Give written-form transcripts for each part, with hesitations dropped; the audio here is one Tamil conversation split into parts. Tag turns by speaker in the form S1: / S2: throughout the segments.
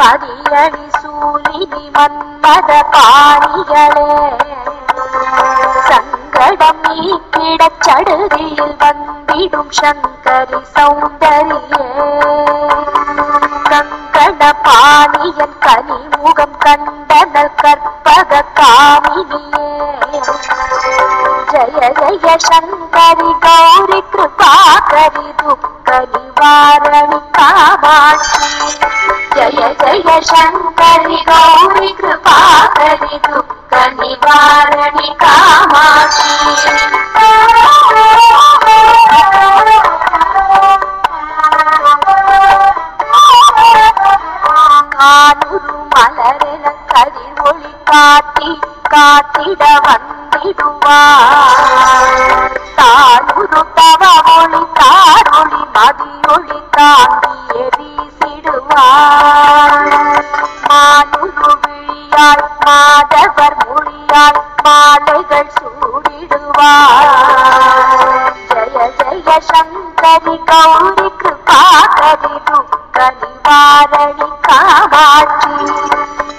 S1: மதியணி சூலினி மன்மத பாணிகளே சங்கடம் நீக்கிடச் சடுதியில் வந்திடும் சங்கரி சௌந்தரியே கங்கண பாணியன் கனிமுகம் கண்டனல் கற்பக காமினியே जय जय शंकरी गौरी कृपाकरी दुख निवारणी कामाक्षी जय जय शंकरी गौरी कृपाकरी दुख निवारणी कामाक्षी கானூரு மலரென கதிர் ஒளி காட்டி காத்திட வந்திடுவார் தானூரு தவ ஒளி தாரொளி மதியொளி தாங்கியே வீசிடுவார் மானூரு விழியால் மாதவர் மொழியால் மாலைகள் சூடிடுவார் ஜய ஜய சங்கரி கௌரி கிருபாகரி துக்க நிவாரணி காமாட்சி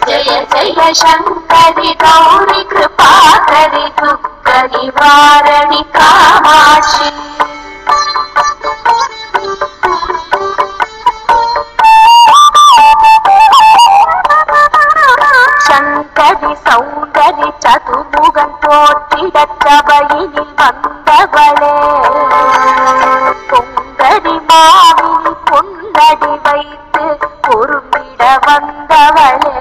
S1: जय जय शंकरी गौरी कृपाकरी दुख निवारणी कामाक्षी शंकरी सौंदर्य चतुर्मुगन तोற்றிடச் சபையினில் வந்தவளே பொங்கடி மாவினி பொன்னடி வைத்து பொறுப்பிட வந்தவளே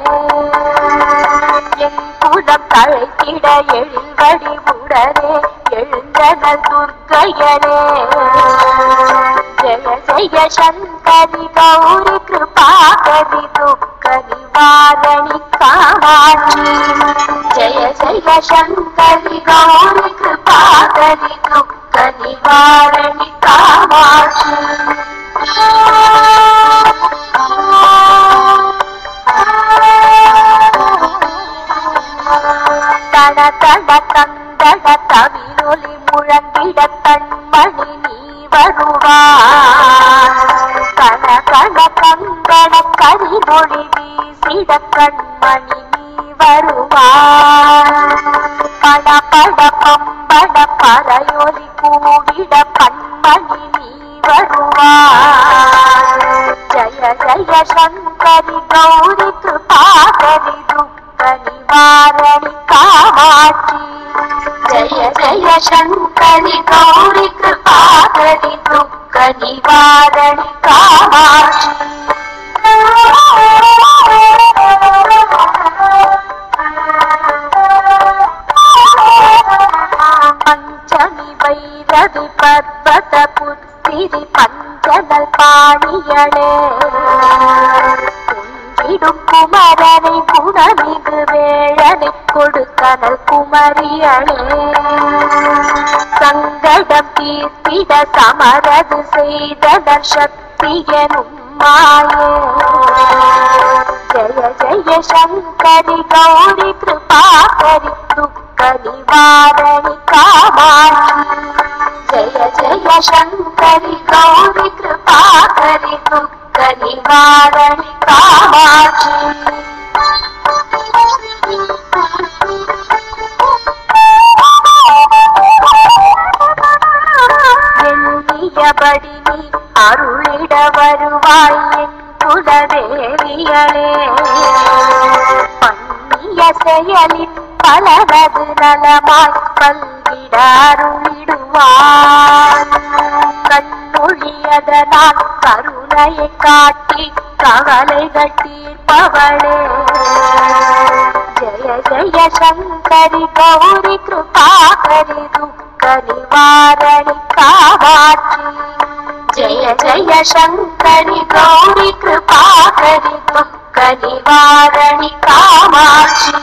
S1: என் குலம் தழைத்திட எழில்வடி உடனே எழுந்தனல் துர்க்கையனே ஜய ஜய சங்கரி கௌரி கிருபாகரி துக்க நிவாரணி காமாட்சி ஜய ஜய சங்கரி கௌரி கிருபாகரி துக்க நிவாரணி காமாட்சி தட தட தந்தட தவிரொலி முழங்கிட தன்மணி நீ வருவார் கன கன கங்கண கரிமொழி வீசிட கண்மணி நீ வருவார் பட பட பம்பட பறையொலி கூவிட பன்மணி நீ வருவார் ஜய ஜய சங்கரி கௌரி கிருபாகரி துக்க நிவாரணி காமாட்சி जय जय शंकरी गौरी कृपाकरी दुख निवारणी कामाक्षी पंचमी भैरवी पर्वत पुत्तिरी पंचनल पाणियले குஞ்சிடும் குமரனை குணமிகு வேழனை கொடுத்தனல் குமரியளே சங்கடம் தீர்த்திட சமரது செய்தனர் சக்தியனும் மாயே ஜய ஜய சங்கரி கௌரி கிருபாகரி துக்க நிவாரணி காமாட்சி ஜய ஜய சங்கரி கௌரி கிருபாகரி துக்க நிவாரணி காமாட்சி எண்ணியபடி நீ அருளிட வருவாய் என் குலதேவியளே பண்ணிய செயலின் பலனது நலமாய் பல்கிட அருளிடுவார் கண்மொழியதனால் கருணையை காட்டி கவலைகள் தீர்ப்பவளே ஜய ஜய சங்கரி கௌரி கிருபாகரி துக்க நிவாரணி காமாட்சி जय जय शंकरी गौरी कृपाकरी दुख निवारणी कामाक्षी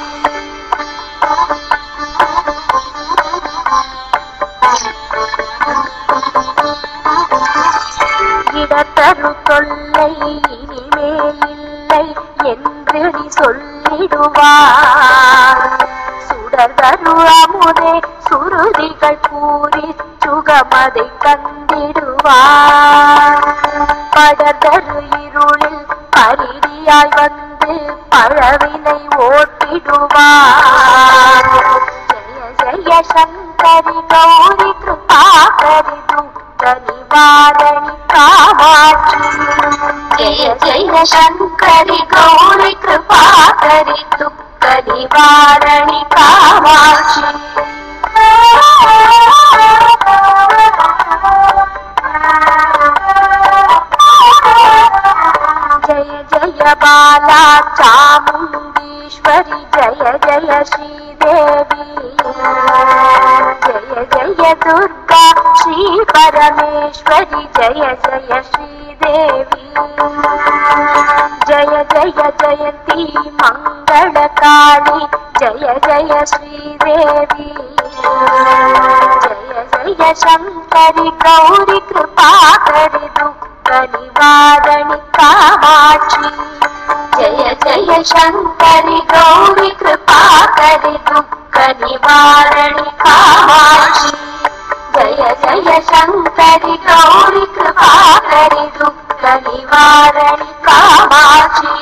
S1: இடத்தரு தொல்லை இனிமேல் இல்லை என்று நீ சொல்லிடுவார் சுடர்தரு அமுதே சுருதிகள் கூறி சுகமதை தந்திடுவார் படதரு இருளில் பரிதியாய் வந்து செய்து பழவினை ஓட்டிடுவார். ஜெய ஜெய சங்கரி கௌரி கிருபாகரி துக்க நிவாரணி காமாட்சி. ஜெய ஜெய சங்கரி கௌரி கிருபாகரி துக்க நிவாரணி காமாட்சி. जय जय बाला चामुंडीश्वरी जय जय श्रीदेवी. जय जय दुर्गा श्री परमेश्वरी जय जय श्रीदेवी. जय जय जयती मंगलकाली जय जय श्रीदेवी. जय जय शंकरी गौरी कृपाकरी दुख निवारणि कामाक्षी. जय जय शंकरी गौरी कृपाकरी दुख निवारणि कामाक्षी. जय जय शंकरी गौरी कृपाकरी दुख निवारणि कामाक्षी.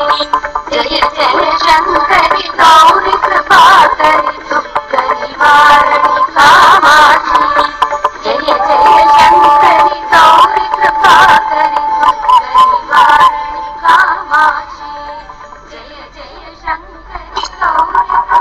S1: जय जय शंकरी गौरी कृपाकरी दुख निवारणि कामाक्षी. जय जय शंकरी गौरी कृपाकरी दुख निवारणि कामाक्षी. जय जय शंकरी गौरी कृपाकरी.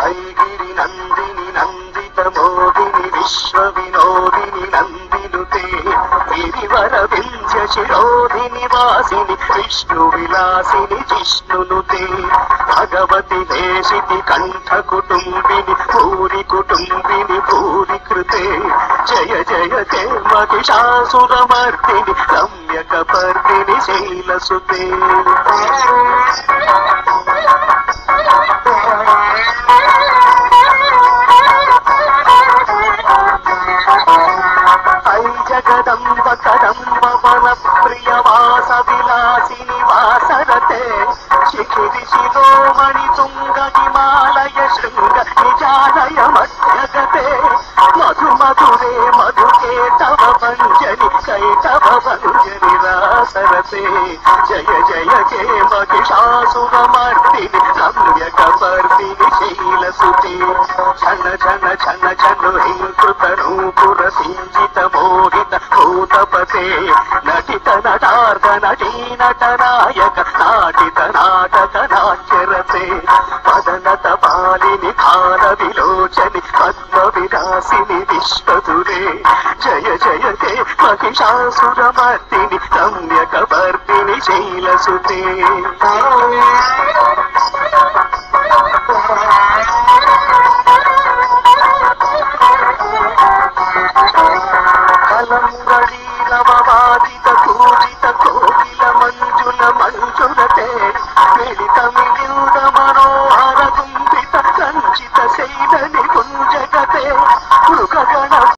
S2: ऐगिरि नंदिनि नंदित मोदिनि विश्व विनोदिनि नंदिनुते. गिरिवर विंध्य शिरोधिनि वासिनि विष्णु विलासिनि जिष्णुनुते. भगवति देशिति कंठ कुटुंबिनि भूरि कुटुंबिनि भूरि कृते. जय जय ते महिषासुरमर्दिनि रम्यकपर्दिनि शैलसुते. ऐ जगदम्ब कदम्ब वन प्रिय वास विलासिनि वासरते. शिखिरि शिरोमणि तुंग हिमालय शृंग निजालय मध्यगते. मधु मधुरे मधुके तव भंजनि कैतव भंजनि रासरते. जय जय हे महिषासुरमर्दिनि रम्यकपर्दिनि शैलसुते. झन झन झन झनु हिंकृत नूपुर सिंचित मोहित भूतपते. नटित नटार्थ नटी नटनायक नाटित नाटक नाट्यरते. पदनत पालिनि खाल विलोचनि पद्म विलासिनि विश्वधुरे. जय जय ते महिषासुरमर्दिनि रम्यकपर्दिनि शैलसुते. कलंगळीलववादित कूजित कोकिल मंजुल मंजुलते. मिलित मिलिंद मनोहर गुंबित कंचित शैल